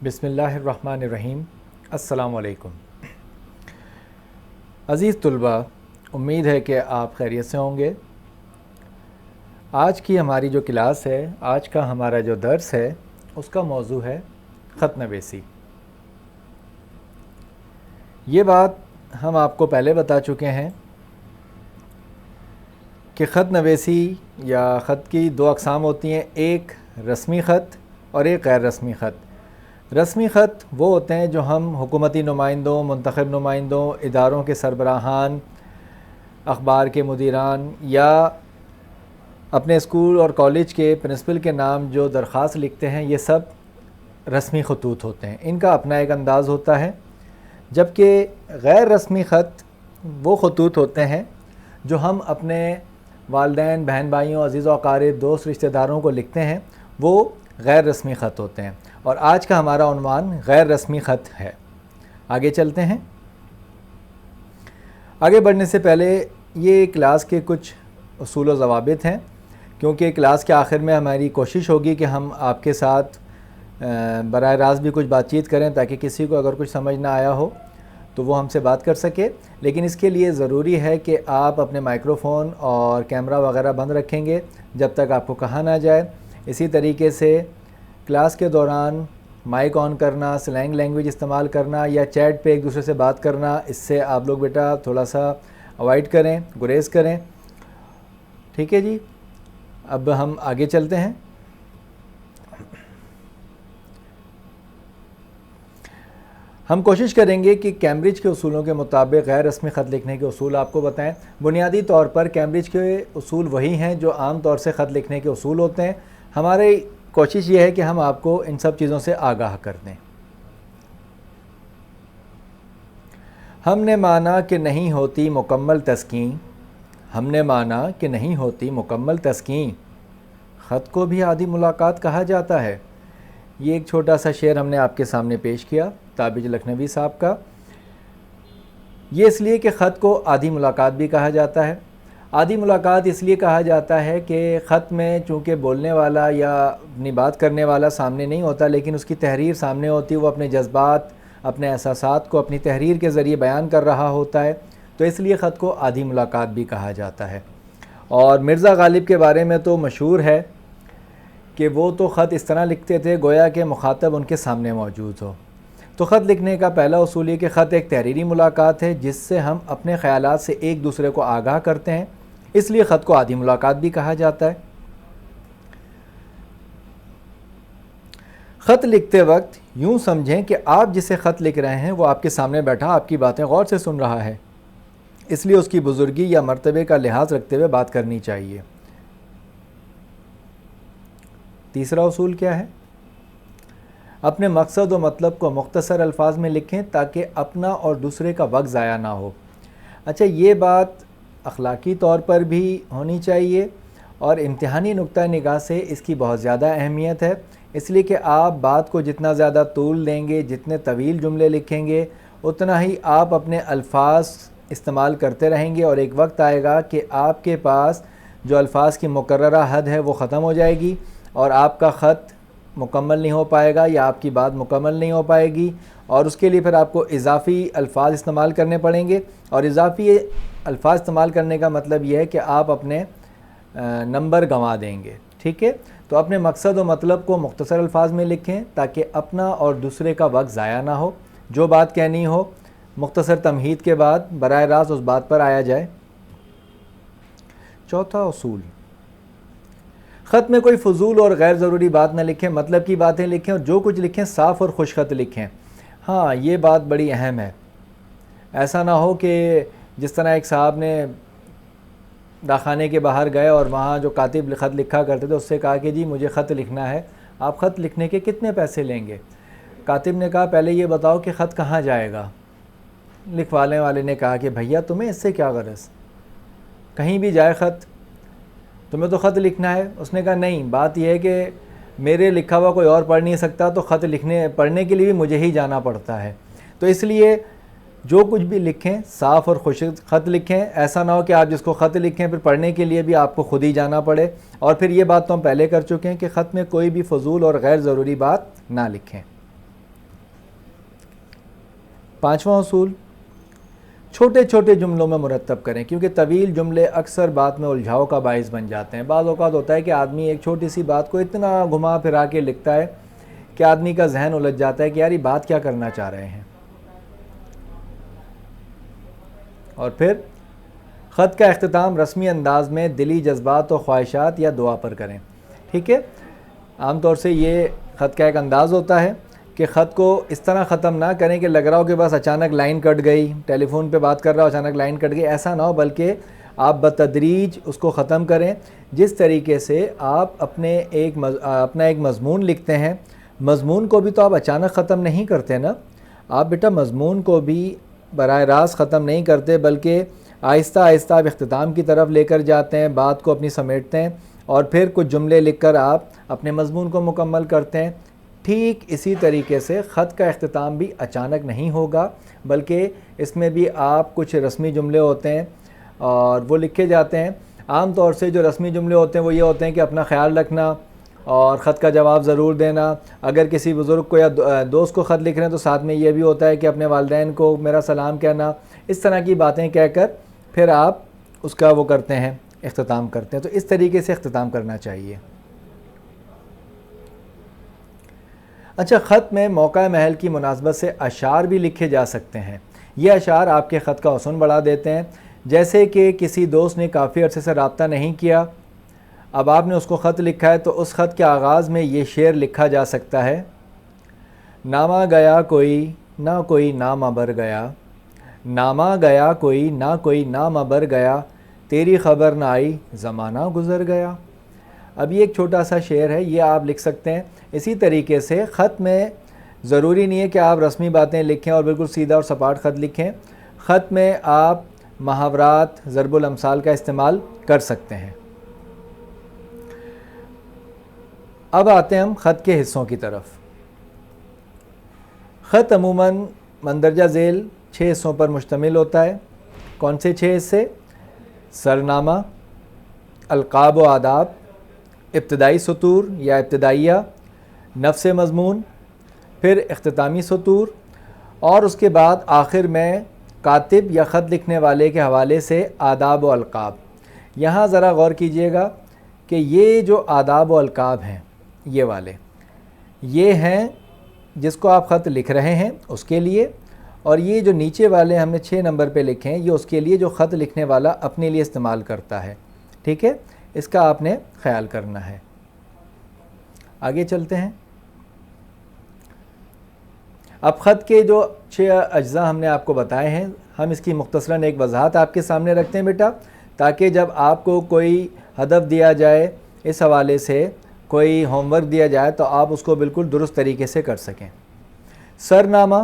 بسم اللہ الرحمن الرحیم۔ السلام علیکم عزیز طلباء، امید ہے کہ آپ خیریت سے ہوں گے۔ آج کی ہماری جو کلاس ہے، آج کا ہمارا جو درس ہے، اس کا موضوع ہے خط نویسی۔ یہ بات ہم آپ کو پہلے بتا چکے ہیں کہ خط نویسی یا خط کی دو اقسام ہوتی ہیں، ایک رسمی خط اور ایک غیر رسمی خط۔ رسمی خط وہ ہوتے ہیں جو ہم حکومتی نمائندوں، منتخب نمائندوں، اداروں کے سربراہان، اخبار کے مدیران یا اپنے اسکول اور کالج کے پرنسپل کے نام جو درخواست لکھتے ہیں، یہ سب رسمی خطوط ہوتے ہیں۔ ان کا اپنا ایک انداز ہوتا ہے، جبکہ غیر رسمی خط وہ خطوط ہوتے ہیں جو ہم اپنے والدین، بہن بھائیوں، عزیز و اقارب، دوست، رشتہ داروں کو لکھتے ہیں، وہ غیر رسمی خط ہوتے ہیں۔ اور آج کا ہمارا عنوان غیر رسمی خط ہے۔ آگے چلتے ہیں۔ آگے بڑھنے سے پہلے یہ کلاس کے کچھ اصول و ضوابط ہیں، کیونکہ کلاس کے آخر میں ہماری کوشش ہوگی کہ ہم آپ کے ساتھ براہ راست بھی کچھ بات چیت کریں، تاکہ کسی کو اگر کچھ سمجھ نہ آیا ہو تو وہ ہم سے بات کر سکے۔ لیکن اس کے لیے ضروری ہے کہ آپ اپنے مائکروفون اور کیمرہ وغیرہ بند رکھیں گے جب تک آپ کو کہا نہ جائے۔ اسی طریقے سے کلاس کے دوران مائک آن کرنا، سلینگ لینگویج استعمال کرنا یا چیٹ پہ ایک دوسرے سے بات کرنا، اس سے آپ لوگ بیٹا تھوڑا سا اوائڈ کریں، گریز کریں، ٹھیک ہے جی۔ اب ہم آگے چلتے ہیں۔ ہم کوشش کریں گے کہ کیمبرج کے اصولوں کے مطابق غیر رسمی خط لکھنے کے اصول آپ کو بتائیں۔ بنیادی طور پر کیمبرج کے اصول وہی ہیں جو عام طور سے خط لکھنے کے اصول ہوتے ہیں۔ ہماری کوشش یہ ہے کہ ہم آپ کو ان سب چیزوں سے آگاہ کر دیں۔ ہم نے مانا کہ نہیں ہوتی مکمل تسکین، ہم نے مانا کہ نہیں ہوتی مکمل تسکین، خط کو بھی آدھی ملاقات کہا جاتا ہے۔ یہ ایک چھوٹا سا شعر ہم نے آپ کے سامنے پیش کیا، تابج لکھنوی صاحب کا۔ یہ اس لیے کہ خط کو آدھی ملاقات بھی کہا جاتا ہے۔ آدھی ملاقات اس لیے کہا جاتا ہے کہ خط میں چونکہ بولنے والا یا اپنی بات کرنے والا سامنے نہیں ہوتا، لیکن اس کی تحریر سامنے ہوتی ہے، وہ اپنے جذبات، اپنے احساسات کو اپنی تحریر کے ذریعے بیان کر رہا ہوتا ہے، تو اس لیے خط کو آدھی ملاقات بھی کہا جاتا ہے۔ اور مرزا غالب کے بارے میں تو مشہور ہے کہ وہ تو خط اس طرح لکھتے تھے گویا کہ مخاطب ان کے سامنے موجود ہو۔ تو خط لکھنے کا پہلا اصول یہ کہ خط ایک تحریری ملاقات ہے جس سے ہم اپنے خیالات سے ایک دوسرے کو آگاہ کرتے ہیں، اس لیے خط کو آدھی ملاقات بھی کہا جاتا ہے۔ خط لکھتے وقت یوں سمجھیں کہ آپ جسے خط لکھ رہے ہیں وہ آپ کے سامنے بیٹھا آپ کی باتیں غور سے سن رہا ہے، اس لیے اس کی بزرگی یا مرتبے کا لحاظ رکھتے ہوئے بات کرنی چاہیے۔ تیسرا اصول کیا ہے؟ اپنے مقصد و مطلب کو مختصر الفاظ میں لکھیں تاکہ اپنا اور دوسرے کا وقت ضائع نہ ہو۔ اچھا، یہ بات اخلاقی طور پر بھی ہونی چاہیے اور امتحانی نقطہ نگاہ سے اس کی بہت زیادہ اہمیت ہے، اس لیے کہ آپ بات کو جتنا زیادہ طول دیں گے، جتنے طویل جملے لکھیں گے، اتنا ہی آپ اپنے الفاظ استعمال کرتے رہیں گے، اور ایک وقت آئے گا کہ آپ کے پاس جو الفاظ کی مقررہ حد ہے وہ ختم ہو جائے گی اور آپ کا خط مکمل نہیں ہو پائے گا یا آپ کی بات مکمل نہیں ہو پائے گی، اور اس کے لیے پھر آپ کو اضافی الفاظ استعمال کرنے پڑیں گے۔ اور اضافی الفاظ استعمال کرنے کا مطلب یہ ہے کہ آپ اپنے نمبر گنوا دیں گے، ٹھیک ہے؟ تو اپنے مقصد و مطلب کو مختصر الفاظ میں لکھیں تاکہ اپنا اور دوسرے کا وقت ضائع نہ ہو، جو بات کہنی ہو مختصر تمہید کے بعد براہ راست اس بات پر آیا جائے۔ چوتھا اصول، خط میں کوئی فضول اور غیر ضروری بات نہ لکھیں، مطلب کی باتیں لکھیں، اور جو کچھ لکھیں صاف اور خوش خط لکھیں۔ ہاں، یہ بات بڑی اہم ہے۔ ایسا نہ ہو کہ جس طرح ایک صاحب نے ڈاکخانے کے باہر گئے اور وہاں جو کاتب خط لکھا کرتے تھے اس سے کہا کہ جی مجھے خط لکھنا ہے، آپ خط لکھنے کے کتنے پیسے لیں گے؟ کاتب نے کہا پہلے یہ بتاؤ کہ خط کہاں جائے گا۔ لکھوانے والے نے کہا کہ بھیا تمہیں اس سے کیا غرض، کہیں بھی جائے خط، تمہیں تو خط لکھنا ہے۔ اس نے کہا نہیں، بات یہ ہے کہ میرے لکھا ہوا کوئی اور پڑھ نہیں سکتا، تو خط پڑھنے کے لیے بھی مجھے ہی جانا پڑتا ہے، تو اس لیے جو کچھ بھی لکھیں صاف اور خوش خط لکھیں۔ ایسا نہ ہو کہ آپ جس کو خط لکھیں پھر پڑھنے کے لیے بھی آپ کو خود ہی جانا پڑے۔ اور پھر یہ بات تو ہم پہلے کر چکے ہیں کہ خط میں کوئی بھی فضول اور غیر ضروری بات نہ لکھیں۔ 5واں اصول، چھوٹے چھوٹے جملوں میں مرتب کریں، کیونکہ طویل جملے اکثر بات میں الجھاؤ کا باعث بن جاتے ہیں۔ بعض اوقات ہوتا ہے کہ آدمی ایک چھوٹی سی بات کو اتنا گھما پھرا کے لکھتا ہے کہ آدمی کا ذہن الجھ جاتا ہے کہ یار یہ بات کیا کرنا چاہ رہے ہیں۔ اور پھر خط کا اختتام رسمی انداز میں دلی جذبات و خواہشات یا دعا پر کریں، ٹھیک ہے۔ عام طور سے یہ خط کا ایک انداز ہوتا ہے کہ خط کو اس طرح ختم نہ کریں کہ لگ رہا ہو کہ بس اچانک لائن کٹ گئی، ٹیلی فون پہ بات کر رہا ہو اچانک لائن کٹ گئی، ایسا نہ ہو، بلکہ آپ بتدریج اس کو ختم کریں۔ جس طریقے سے آپ اپنا ایک مضمون لکھتے ہیں، مضمون کو بھی تو آپ اچانک ختم نہیں کرتے نا، آپ بیٹا مضمون کو بھی براہ راست ختم نہیں کرتے، بلکہ آہستہ آہستہ آپ اختتام کی طرف لے کر جاتے ہیں، بات کو اپنی سمیٹتے ہیں اور پھر کچھ جملے لکھ کر آپ اپنے مضمون کو مکمل کرتے ہیں۔ ٹھیک اسی طریقے سے خط کا اختتام بھی اچانک نہیں ہوگا، بلکہ اس میں بھی آپ کچھ رسمی جملے ہوتے ہیں اور وہ لکھے جاتے ہیں۔ عام طور سے جو رسمی جملے ہوتے ہیں وہ یہ ہوتے ہیں کہ اپنا خیال رکھنا اور خط کا جواب ضرور دینا۔ اگر کسی بزرگ کو یا دوست کو خط لکھ رہے ہیں تو ساتھ میں یہ بھی ہوتا ہے کہ اپنے والدین کو میرا سلام کہنا، اس طرح کی باتیں کہہ کر پھر آپ اس کا وہ کرتے ہیں، اختتام کرتے ہیں۔ تو اس طریقے سے اختتام کرنا چاہیے۔ اچھا، خط میں موقع محل کی مناسبت سے اشعار بھی لکھے جا سکتے ہیں۔ یہ اشعار آپ کے خط کا حسن بڑھا دیتے ہیں۔ جیسے کہ کسی دوست نے کافی عرصے سے رابطہ نہیں کیا، اب آپ نے اس کو خط لکھا ہے تو اس خط کے آغاز میں یہ شعر لکھا جا سکتا ہے: نامہ گیا کوئی نہ کوئی نام بر گیا، نامہ گیا کوئی نہ کوئی نام بر گیا، تیری خبر نہ آئی زمانہ گزر گیا۔ اب یہ ایک چھوٹا سا شعر ہے، یہ آپ لکھ سکتے ہیں۔ اسی طریقے سے خط میں ضروری نہیں ہے کہ آپ رسمی باتیں لکھیں اور بالکل سیدھا اور سپاٹ خط لکھیں، خط میں آپ محاورات، ضرب الامثال کا استعمال کر سکتے ہیں۔ اب آتے ہیں ہم خط کے حصوں کی طرف۔ خط عموماً مندرجہ ذیل 6 حصوں پر مشتمل ہوتا ہے۔ کون سے 6 حصے؟ سرنامہ، القاب و آداب، ابتدائی سطور یا ابتدائیہ، نفس مضمون، پھر اختتامی سطور، اور اس کے بعد آخر میں کاتب یا خط لکھنے والے کے حوالے سے آداب و القاب۔ یہاں ذرا غور کیجئے گا کہ یہ جو آداب و القاب ہیں، یہ والے یہ ہیں جس کو آپ خط لکھ رہے ہیں اس کے لیے، اور یہ جو نیچے والے ہم نے 6 نمبر پہ لکھے ہیں یہ اس کے لیے جو خط لکھنے والا اپنے لیے استعمال کرتا ہے، ٹھیک ہے؟ اس کا آپ نے خیال کرنا ہے۔ آگے چلتے ہیں۔ اب خط کے جو 6 اجزاء ہم نے آپ کو بتائے ہیں، ہم اس کی مختصراً ایک وضاحت آپ کے سامنے رکھتے ہیں بیٹا، تاکہ جب آپ کو کوئی ہدف دیا جائے، اس حوالے سے کوئی ہوم ورک دیا جائے تو آپ اس کو بالکل درست طریقے سے کر سکیں۔ سرنامہ،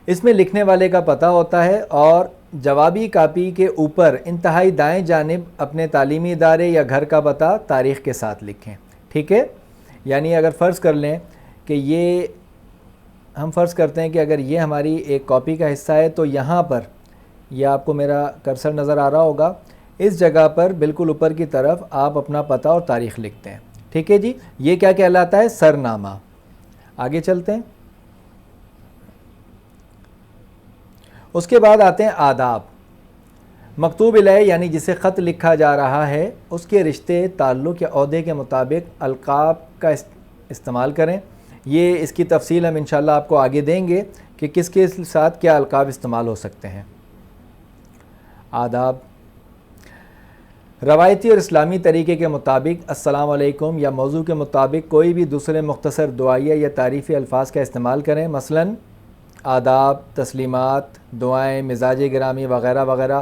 اس میں لکھنے والے کا پتہ ہوتا ہے اور جوابی کاپی کے اوپر انتہائی دائیں جانب اپنے تعلیمی ادارے یا گھر کا پتہ تاریخ کے ساتھ لکھیں، ٹھیک ہے؟ یعنی اگر فرض کر لیں کہ یہ ہم فرض کرتے ہیں کہ اگر یہ ہماری ایک کاپی کا حصہ ہے تو یہاں پر، یہ آپ کو میرا کرسر نظر آ رہا ہوگا، اس جگہ پر بالکل اوپر کی طرف آپ اپنا پتہ اور تاریخ لکھتے ہیں، ٹھیک ہے جی؟ یہ کیا کہلاتا ہے؟ سرنامہ۔ آگے چلتے ہیں۔ اس کے بعد آتے ہیں آداب۔ مکتوب الیہ یعنی جسے خط لکھا جا رہا ہے اس کے رشتے، تعلق یا عہدے کے مطابق القاب کا استعمال کریں۔ یہ اس کی تفصیل ہم انشاءاللہ آپ کو آگے دیں گے کہ کس کے ساتھ کیا القاب استعمال ہو سکتے ہیں۔ آداب، روایتی اور اسلامی طریقے کے مطابق السلام علیکم یا موضوع کے مطابق کوئی بھی دوسرے مختصر دعائیہ یا تعریفی الفاظ کا استعمال کریں، مثلاً آداب، تسلیمات، دعائیں، مزاج گرامی وغیرہ وغیرہ،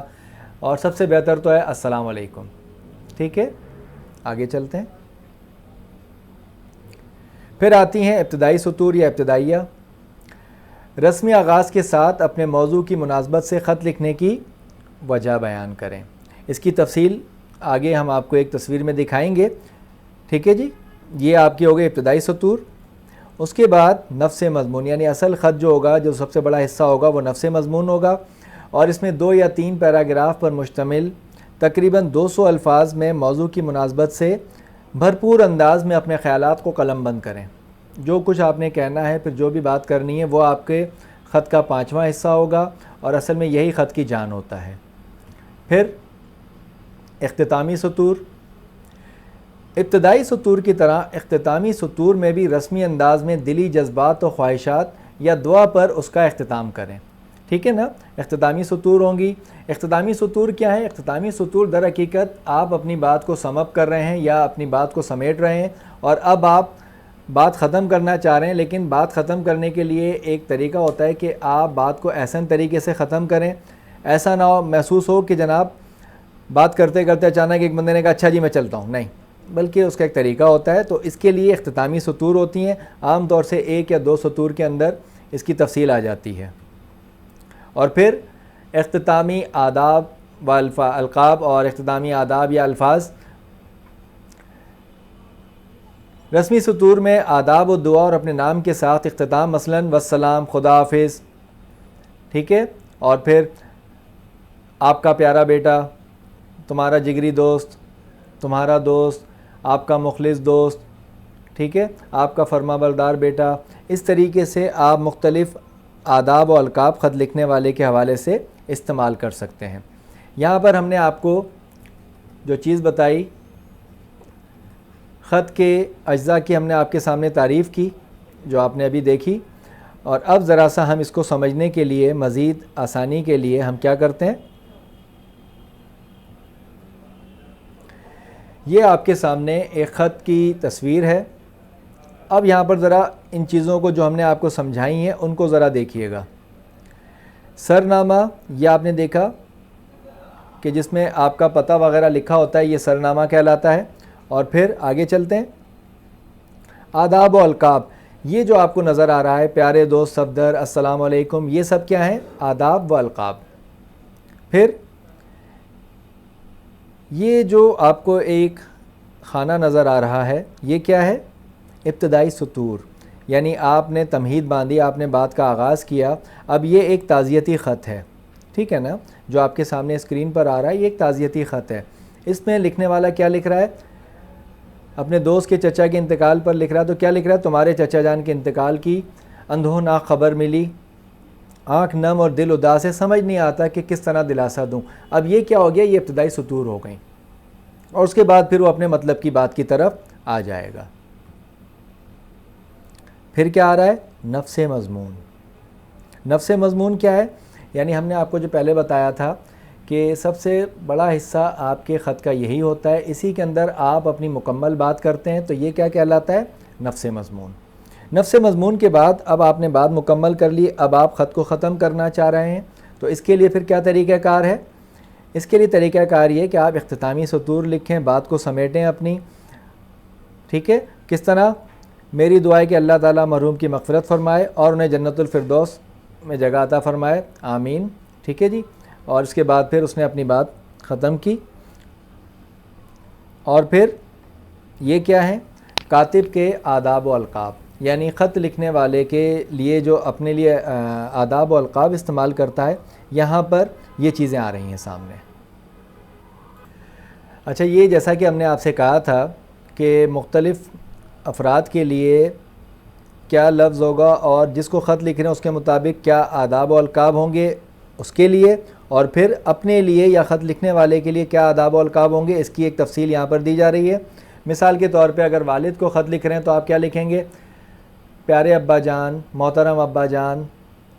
اور سب سے بہتر تو ہے السلام علیکم، ٹھیک ہے؟ آگے چلتے ہیں۔ پھر آتی ہیں ابتدائی سطور یا ابتدائیہ۔ رسمی آغاز کے ساتھ اپنے موضوع کی مناسبت سے خط لکھنے کی وجہ بیان کریں۔ اس کی تفصیل آگے ہم آپ کو ایک تصویر میں دکھائیں گے، ٹھیک ہے جی؟ یہ آپ کی ہو گئی ابتدائی سطور۔ اس کے بعد نفس مضمون، یعنی اصل خط جو ہوگا، جو سب سے بڑا حصہ ہوگا وہ نفس مضمون ہوگا، اور اس میں 2 یا 3 پیراگراف پر مشتمل تقریباً 200 الفاظ میں موضوع کی مناسبت سے بھرپور انداز میں اپنے خیالات کو قلم بند کریں۔ جو کچھ آپ نے کہنا ہے، پھر جو بھی بات کرنی ہے وہ آپ کے خط کا 5واں حصہ ہوگا اور اصل میں یہی خط کی جان ہوتا ہے۔ پھر اختتامی سطور، ابتدائی سطور کی طرح اختتامی سطور میں بھی رسمی انداز میں دلی جذبات و خواہشات یا دعا پر اس کا اختتام کریں، ٹھیک ہے نا۔ اختتامی سطور ہوں گی۔ اختتامی سطور کیا ہے؟ اختتامی سطور در حقیقت آپ اپنی بات کو سم اپ کر رہے ہیں یا اپنی بات کو سمیٹ رہے ہیں اور اب آپ بات ختم کرنا چاہ رہے ہیں، لیکن بات ختم کرنے کے لیے ایک طریقہ ہوتا ہے کہ آپ بات کو احسن طریقے سے ختم کریں، ایسا نہ ہو محسوس ہو کہ جناب بات کرتے کرتے اچانک ایک بندے نے کہا اچھا جی میں چلتا ہوں، نہیں، بلکہ اس کا ایک طریقہ ہوتا ہے۔ تو اس کے لیے اختتامی سطور ہوتی ہیں، عام طور سے 1 یا 2 سطور کے اندر اس کی تفصیل آ جاتی ہے۔ اور پھر اختتامی آداب و القاب اور اختتامی آداب یا الفاظ، رسمی سطور میں آداب و دعا اور اپنے نام کے ساتھ اختتام، مثلاً والسلام، خدا حافظ، ٹھیک ہے۔ اور پھر آپ کا پیارا بیٹا، تمہارا جگری دوست، تمہارا دوست، آپ کا مخلص دوست، ٹھیک ہے، آپ کا فرما بردار بیٹا، اس طریقے سے آپ مختلف آداب و القاب خط لکھنے والے کے حوالے سے استعمال کر سکتے ہیں۔ یہاں پر ہم نے آپ کو جو چیز بتائی، خط کے اجزاء کی ہم نے آپ کے سامنے تعریف کی جو آپ نے ابھی دیکھی، اور اب ذرا سا ہم اس کو سمجھنے کے لیے مزید آسانی کے لیے ہم کیا کرتے ہیں، یہ آپ کے سامنے ایک خط کی تصویر ہے۔ اب یہاں پر ذرا ان چیزوں کو جو ہم نے آپ کو سمجھائی ہیں ان کو ذرا دیکھیے گا۔ سرنامہ، یہ آپ نے دیکھا کہ جس میں آپ کا پتہ وغیرہ لکھا ہوتا ہے، یہ سرنامہ کہلاتا ہے۔ اور پھر آگے چلتے ہیں، آداب و القاب، یہ جو آپ کو نظر آ رہا ہے، پیارے دوست صفدر، السلام علیکم، یہ سب کیا ہیں؟ آداب و القاب۔ پھر یہ جو آپ کو ایک خانہ نظر آ رہا ہے، یہ کیا ہے؟ ابتدائی سطور، یعنی آپ نے تمہید باندھی، آپ نے بات کا آغاز کیا۔ اب یہ ایک تعزیتی خط ہے، ٹھیک ہے نا، جو آپ کے سامنے اسکرین پر آ رہا ہے، یہ ایک تعزیتی خط ہے۔ اس میں لکھنے والا کیا لکھ رہا ہے؟ اپنے دوست کے چچا کے انتقال پر لکھ رہا ہے، تو کیا لکھ رہا ہے؟ تمہارے چچا جان کے انتقال کی اندھوناک خبر ملی، آنکھ نم اور دل اداس ہے، سمجھ نہیں آتا کہ کس طرح دلاسا دوں۔ اب یہ کیا ہو گیا؟ یہ ابتدائی سطور ہو گئیں، اور اس کے بعد پھر وہ اپنے مطلب کی بات کی طرف آ جائے گا۔ پھر کیا آ رہا ہے؟ نفس مضمون۔ نفس مضمون کیا ہے؟ یعنی ہم نے آپ کو جو پہلے بتایا تھا کہ سب سے بڑا حصہ آپ کے خط کا یہی ہوتا ہے، اسی کے اندر آپ اپنی مکمل بات کرتے ہیں، تو یہ کیا کہلاتا ہے؟ نفس مضمون۔ نفس مضمون کے بعد اب آپ نے بات مکمل کر لی، اب آپ خط کو ختم کرنا چاہ رہے ہیں، تو اس کے لیے پھر کیا طریقہ کار ہے؟ اس کے لیے طریقہ کار یہ کہ آپ اختتامی سطور لکھیں، بات کو سمیٹیں اپنی، ٹھیک ہے۔ کس طرح؟ میری دعا ہے کہ اللہ تعالیٰ مرحوم کی مغفرت فرمائے اور انہیں جنت الفردوس میں جگہ عطا فرمائے، آمین، ٹھیک ہے جی۔ اور اس کے بعد پھر اس نے اپنی بات ختم کی۔ اور پھر یہ کیا ہے؟ کاتب کے آداب و القاب، یعنی خط لکھنے والے کے لیے جو اپنے لیے آداب و القاب استعمال کرتا ہے، یہاں پر یہ چیزیں آ رہی ہیں سامنے۔ اچھا، یہ جیسا کہ ہم نے آپ سے کہا تھا کہ مختلف افراد کے لیے کیا لفظ ہوگا اور جس کو خط لکھ رہے ہیں اس کے مطابق کیا آداب و القاب ہوں گے اس کے لیے، اور پھر اپنے لیے یا خط لکھنے والے کے لیے کیا آداب و القاب ہوں گے، اس کی ایک تفصیل یہاں پر دی جا رہی ہے۔ مثال کے طور پہ اگر والد کو خط لکھ رہے ہیں تو آپ کیا لکھیں گے؟ پیارے ابا جان، محترم ابا جان،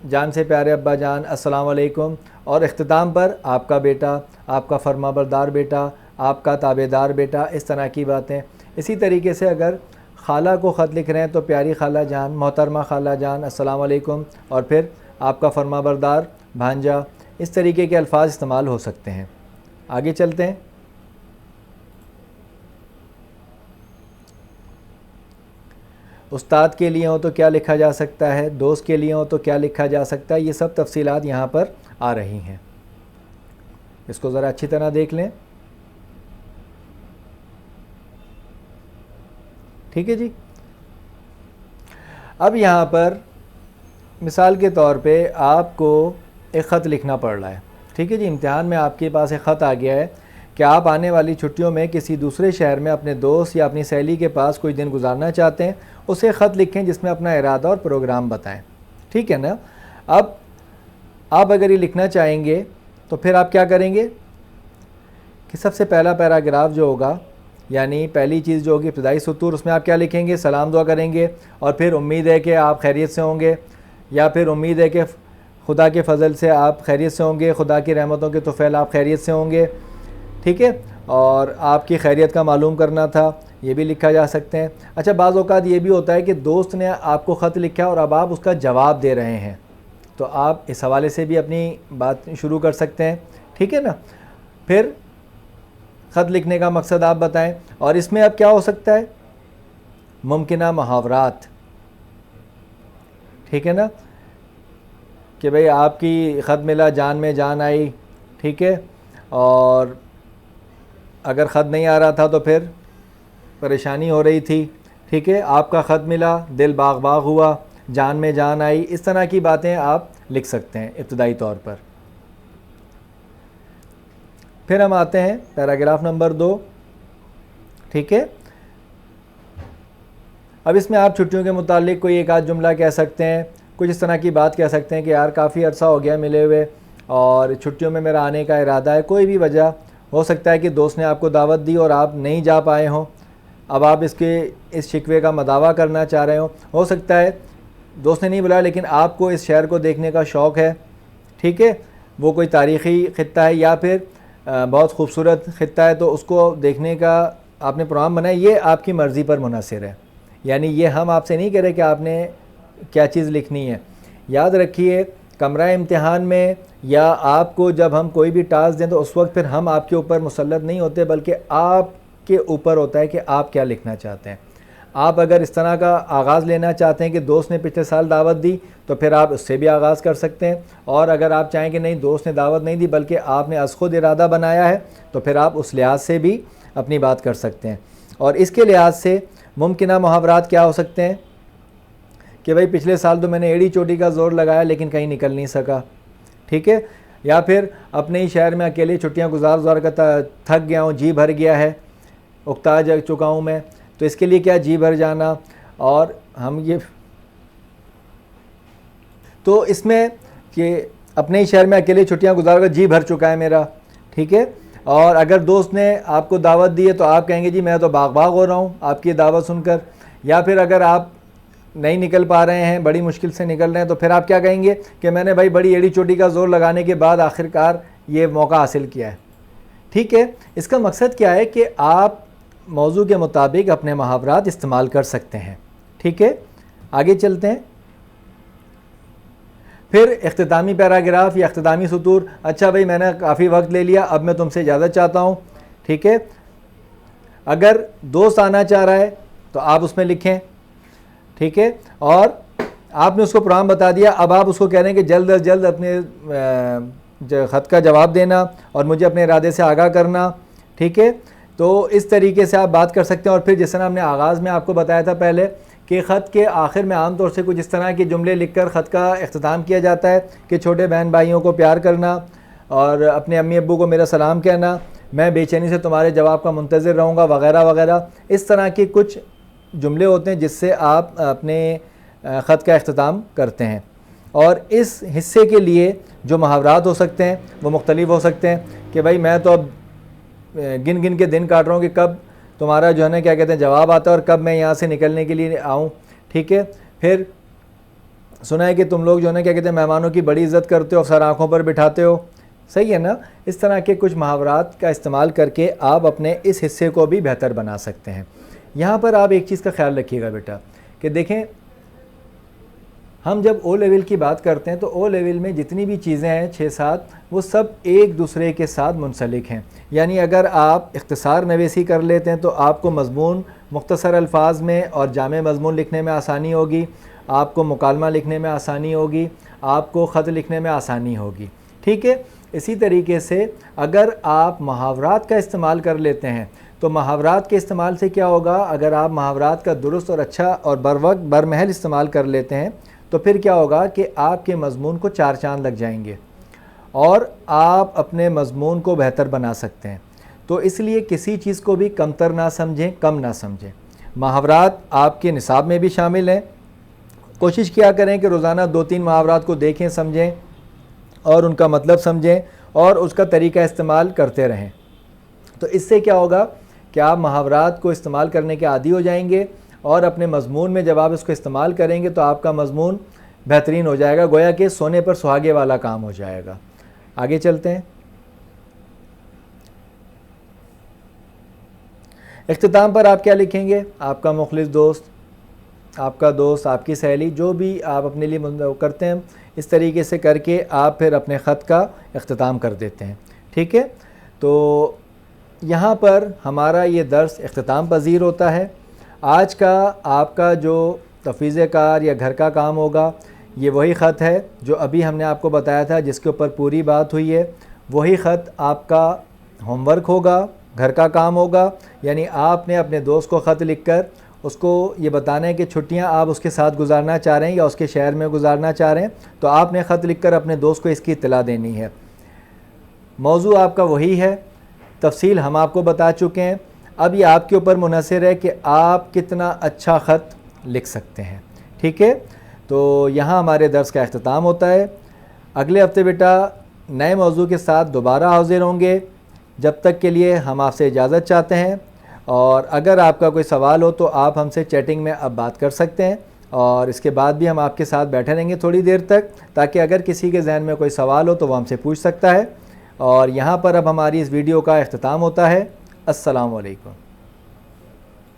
جان سے پیارے ابا جان، السلام علیکم، اور اختتام پر آپ کا بیٹا، آپ کا فرما بردار بیٹا، آپ کا تابع دار بیٹا، اس طرح کی باتیں۔ اسی طریقے سے اگر خالہ کو خط لکھ رہے ہیں تو پیاری خالہ جان، محترمہ خالہ جان، السلام علیکم، اور پھر آپ کا فرما بردار بھانجا، اس طریقے کے الفاظ استعمال ہو سکتے ہیں۔ آگے چلتے ہیں۔ استاد کے لیے ہو تو کیا لکھا جا سکتا ہے، دوست کے لیے ہو تو کیا لکھا جا سکتا ہے، یہ سب تفصیلات یہاں پر آ رہی ہیں، اس کو ذرا اچھی طرح دیکھ لیں، ٹھیک ہے جی۔ اب یہاں پر مثال کے طور پہ آپ کو ایک خط لکھنا پڑ رہا ہے، ٹھیک ہے جی، امتحان میں آپ کے پاس ایک خط آ گیا ہے کہ آپ آنے والی چھٹیوں میں کسی دوسرے شہر میں اپنے دوست یا اپنی سہیلی کے پاس کچھ دن گزارنا چاہتے ہیں، اسے خط لکھیں جس میں اپنا ارادہ اور پروگرام بتائیں، ٹھیک ہے نا۔ اب آپ اگر یہ لکھنا چاہیں گے تو پھر آپ کیا کریں گے کہ سب سے پہلا پیراگراف جو ہوگا، یعنی پہلی چیز جو ہوگی ابتدائی سطور، اس میں آپ کیا لکھیں گے؟ سلام دعا کریں گے، اور پھر امید ہے کہ آپ خیریت سے ہوں گے، یا پھر امید ہے کہ خدا کے فضل سے آپ خیریت سے ہوں گے، خدا کی رحمتوں کے طفیل آپ خیریت سے ہوں گے، ٹھیک ہے، اور آپ کی خیریت کا معلوم کرنا تھا، یہ بھی لکھا جا سکتے ہیں۔ اچھا، بعض اوقات یہ بھی ہوتا ہے کہ دوست نے آپ کو خط لکھا اور اب آپ اس کا جواب دے رہے ہیں، تو آپ اس حوالے سے بھی اپنی بات شروع کر سکتے ہیں، ٹھیک ہے نا۔ پھر خط لکھنے کا مقصد آپ بتائیں، اور اس میں اب کیا ہو سکتا ہے؟ ممکنہ محاورات، ٹھیک ہے نا، کہ بھئی آپ کی خط ملا، جان میں جان آئی، ٹھیک ہے، اور اگر خط نہیں آ رہا تھا تو پھر پریشانی ہو رہی تھی، ٹھیک ہے، آپ کا خط ملا، دل باغ باغ ہوا، جان میں جان آئی، اس طرح کی باتیں آپ لکھ سکتے ہیں ابتدائی طور پر۔ پھر ہم آتے ہیں پیراگراف نمبر 2، ٹھیک ہے۔ اب اس میں آپ چھٹیوں کے متعلق کوئی ایک آدھ جملہ کہہ سکتے ہیں، کچھ اس طرح کی بات کہہ سکتے ہیں کہ یار کافی عرصہ ہو گیا ملے ہوئے اور چھٹیوں میں میرا آنے کا ارادہ ہے، کوئی بھی وجہ ہو سکتا ہے کہ دوست نے آپ کو دعوت دی اور آپ نہیں جا پائے ہوں، اب آپ اس شکوے کا مداوع کرنا چاہ رہے ہو سکتا ہے دوست نے نہیں بلایا لیکن آپ کو اس شہر کو دیکھنے کا شوق ہے، ٹھیک ہے، وہ کوئی تاریخی خطہ ہے یا پھر بہت خوبصورت خطہ ہے تو اس کو دیکھنے کا آپ نے پروگرام بنایا، یہ آپ کی مرضی پر منحصر ہے، یعنی یہ ہم آپ سے نہیں کہہ رہے کہ آپ نے کیا چیز لکھنی ہے۔ یاد رکھیے کمرہ امتحان میں یا آپ کو جب ہم کوئی بھی ٹاسک دیں تو اس وقت پھر ہم آپ کے اوپر مسلط نہیں ہوتے بلکہ آپ کے اوپر ہوتا ہے کہ آپ کیا لکھنا چاہتے ہیں۔ آپ اگر اس طرح کا آغاز لینا چاہتے ہیں کہ دوست نے پچھلے سال دعوت دی تو پھر آپ اس سے بھی آغاز کر سکتے ہیں، اور اگر آپ چاہیں کہ نہیں دوست نے دعوت نہیں دی بلکہ آپ نے از خود ارادہ بنایا ہے تو پھر آپ اس لحاظ سے بھی اپنی بات کر سکتے ہیں۔ اور اس کے لحاظ سے ممکنہ محاورات کیا ہو سکتے ہیں کہ بھئی پچھلے سال تو میں نے ایڑی چوٹی کا زور لگایا لیکن کہیں نکل نہیں سکا، ٹھیک ہے، یا پھر اپنے ہی شہر میں اکیلے چھٹیاں گزار کر تھک گیا ہوں، جی بھر گیا ہے، اکتا جا چکا ہوں میں، تو اس کے لیے کیا جی بھر جانا، اور ہم یہ تو اس میں کہ اپنے ہی شہر میں اکیلے چھٹیاں گزار کر جی بھر چکا ہے میرا، ٹھیک ہے، اور اگر دوست نے آپ کو دعوت دی ہے تو آپ کہیں گے جی میں تو باغ باغ ہو رہا ہوں آپ کی دعوت سن کر، یا پھر اگر آپ نہیں نکل پا رہے ہیں، بڑی مشکل سے نکل رہے ہیں تو پھر آپ کیا کہیں گے کہ میں نے بھائی بڑی ایڑی چوٹی کا زور لگانے کے بعد آخرکار یہ موقع حاصل کیا ہے، ٹھیک ہے۔ اس کا مقصد کیا ہے کہ آپ موضوع کے مطابق اپنے محاورات استعمال کر سکتے ہیں، ٹھیک ہے۔ آگے چلتے ہیں۔ پھر اختتامی پیراگراف یا اختتامی سطور، اچھا بھائی میں نے کافی وقت لے لیا، اب میں تم سے اجازت چاہتا ہوں، ٹھیک ہے۔ اگر دوست آنا چاہ رہا ہے تو آپ اس میں لکھیں، ٹھیک ہے، اور آپ نے اس کو پروگرام بتا دیا، اب آپ اس کو کہہ رہے ہیں کہ جلد از جلد اپنے خط کا جواب دینا اور مجھے اپنے ارادے سے آگاہ کرنا، ٹھیک ہے۔ تو اس طریقے سے آپ بات کر سکتے ہیں، اور پھر جس طرح ہم نے آغاز میں آپ کو بتایا تھا پہلے کہ خط کے آخر میں عام طور سے کچھ اس طرح کے جملے لکھ کر خط کا اختتام کیا جاتا ہے کہ چھوٹے بہن بھائیوں کو پیار کرنا اور اپنے امی ابو کو میرا سلام کہنا، میں بے چینی سے تمہارے جواب کا منتظر رہوں گا، وغیرہ وغیرہ، اس طرح کے کچھ جملے ہوتے ہیں جس سے آپ اپنے خط کا اختتام کرتے ہیں۔ اور اس حصے کے لیے جو محاورات ہو سکتے ہیں وہ مختلف ہو سکتے ہیں کہ بھائی میں تو اب گن گن کے دن کاٹ رہا ہوں کہ کب تمہارا جو ہے نا کیا کہتے ہیں جواب آتا ہے اور کب میں یہاں سے نکلنے کے لیے آؤں، ٹھیک ہے۔ پھر سنا ہے کہ تم لوگ جو ہے نا کیا کہتے ہیں مہمانوں کی بڑی عزت کرتے ہو، سر آنکھوں پر بٹھاتے ہو، صحیح ہے نا۔ اس طرح کے کچھ محاورات کا استعمال کر کے آپ اپنے اس حصے کو بھی بہتر بنا سکتے ہیں۔ یہاں پر آپ ایک چیز کا خیال رکھیے گا بیٹا کہ دیکھیں ہم جب او لیول کی بات کرتے ہیں تو او لیول میں جتنی بھی چیزیں ہیں 6-7 وہ سب ایک دوسرے کے ساتھ منسلک ہیں، یعنی اگر آپ اختصار نویسی کر لیتے ہیں تو آپ کو مضمون مختصر الفاظ میں اور جامع مضمون لکھنے میں آسانی ہوگی، آپ کو مکالمہ لکھنے میں آسانی ہوگی، آپ کو خط لکھنے میں آسانی ہوگی، ٹھیک ہے۔ اسی طریقے سے اگر آپ محاورات کا استعمال کر لیتے ہیں تو محاورات کے استعمال سے کیا ہوگا، اگر آپ محاورات کا درست اور اچھا اور بروقت برمحل استعمال کر لیتے ہیں تو پھر کیا ہوگا کہ آپ کے مضمون کو 4 چاند لگ جائیں گے اور آپ اپنے مضمون کو بہتر بنا سکتے ہیں۔ تو اس لیے کسی چیز کو بھی کمتر نہ سمجھیں، کم نہ سمجھیں۔ محاورات آپ کے نصاب میں بھی شامل ہیں کوشش کیا کریں کہ روزانہ 2-3 محاورات کو دیکھیں، سمجھیں اور ان کا مطلب سمجھیں اور اس کا طریقہ استعمال کرتے رہیں۔ تو اس سے کیا ہوگا کہ آپ محاورات کو استعمال کرنے کے عادی ہو جائیں گے، اور اپنے مضمون میں جب آپ اس کو استعمال کریں گے تو آپ کا مضمون بہترین ہو جائے گا، گویا کہ سونے پر سہاگے والا کام ہو جائے گا۔ آگے چلتے ہیں۔ اختتام پر آپ کیا لکھیں گے؟ آپ کا مخلص دوست، آپ کا دوست، آپ کی سہیلی، جو بھی آپ اپنے لیے کرتے ہیں، اس طریقے سے کر کے آپ پھر اپنے خط کا اختتام کر دیتے ہیں۔ ٹھیک ہے، تو یہاں پر ہمارا یہ درس اختتام پذیر ہوتا ہے۔ آج کا آپ کا جو تفویض کار یا گھر کا کام ہوگا، یہ وہی خط ہے جو ابھی ہم نے آپ کو بتایا تھا، جس کے اوپر پوری بات ہوئی ہے۔ وہی خط آپ کا ہوم ورک ہوگا، گھر کا کام ہوگا، یعنی آپ نے اپنے دوست کو خط لکھ کر اس کو یہ بتانا ہے کہ چھٹیاں آپ اس کے ساتھ گزارنا چاہ رہے ہیں یا اس کے شہر میں گزارنا چاہ رہے ہیں، تو آپ نے خط لکھ کر اپنے دوست کو اس کی اطلاع دینی ہے۔ موضوع آپ کا وہی ہے، تفصیل ہم آپ کو بتا چکے ہیں، اب یہ آپ کے اوپر منحصر ہے کہ آپ کتنا اچھا خط لکھ سکتے ہیں۔ ٹھیک ہے، تو یہاں ہمارے درس کا اختتام ہوتا ہے۔ اگلے ہفتے بیٹا نئے موضوع کے ساتھ دوبارہ حاضر ہوں گے، جب تک کے لیے ہم آپ سے اجازت چاہتے ہیں، اور اگر آپ کا کوئی سوال ہو تو آپ ہم سے چیٹنگ میں اب بات کر سکتے ہیں، اور اس کے بعد بھی ہم آپ کے ساتھ بیٹھے رہیں گے تھوڑی دیر تک، تاکہ اگر کسی کے ذہن میں کوئی سوال ہو تو وہ ہم سے پوچھ سکتا ہے۔ اور یہاں پر اب ہماری اس ویڈیو کا اختتام ہوتا ہے۔ السلام علیکم۔